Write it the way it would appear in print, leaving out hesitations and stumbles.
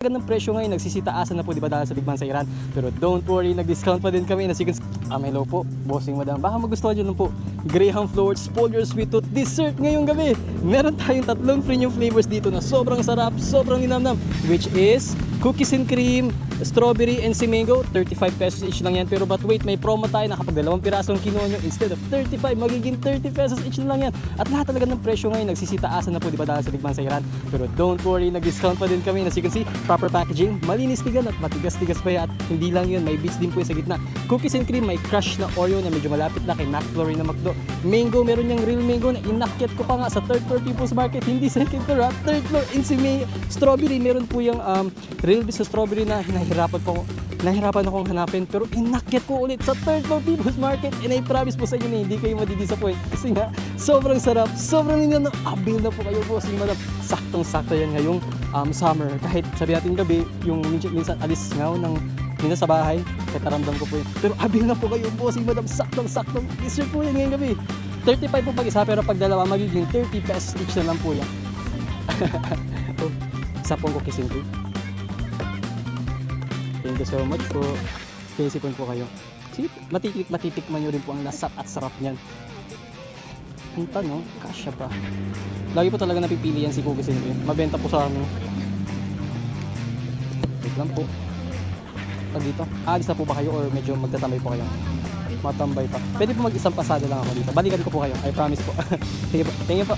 ng presyo ngayon, nagsisitaasan na po, di ba, dahil sa Big Man sa Iran. Pero don't worry, nag-discount pa din kami. As you can see, hello po, bossing madam. Baka magustuhan nyo lang po. Graham Flour, spoil your sweet tooth dessert ngayong gabi. Meron tayong tatlong premium flavors dito na sobrang sarap, sobrang linamnam. Which is cookies and cream, strawberry and si mango. 35 pesos each lang yan. Pero but wait, may promo tayo na kapag 2 pirasong kinuha nyo, instead of 35, magiging 30 pesos each lang yan. At lahat talaga ng presyo ngayon, nagsisitaasan na po, di ba, dahil sa Big Man sa Iran. Pero don't worry, nag-discount pa din kami. As you can see, proper packaging, malinis tigan at matigas-tigas pa yan. At hindi lang yun, may bits din po sa gitna. Cookies and cream, may crush na Oreo na medyo malapit na kay McFlurry na McDo. Mango, meron niyang real mango na inakyat ko pa nga sa third floor People's Market, hindi second floor ha, third floor. In si strawberry, meron po yung real sa strawberry na nahirapan akong hanapin, pero inakyat ko ulit sa third floor People's Market. And I promise po sa inyo na hindi kayo madidisappoint kasi nga sobrang sarap, sobrang linam na abil na po kayo po si madam. Saktong-sakto yan ngayong summer. Kahit sabi natin gabi, yung minsan alis nga ng minsan sa bahay, kahit naramdam ko po yun. Pero abil na po kayo po si madam, saktong-saktong dessert po yan ngayong gabi. 35 po pag isa, pero pag dalawa magiging 30 pesos each na lang po yan. Oh, isa pong cookies and cream. Thank you so much po. Sipon po kayo. Sige, matitikman nyo rin po ang lasap at sarap niyan. Ang tanong, kasya ba? Lagi po talaga napipili yan si cookies and cream. Mabenta po sa amin. Wait lang po. Pag dito, aalis na po ba kayo or medyo magtatambay po kayo? Matambay pa. Pwede po mag-isang pasada lang ako dito. Balikan ko po kayo. I promise po. Sige po. Thank you po.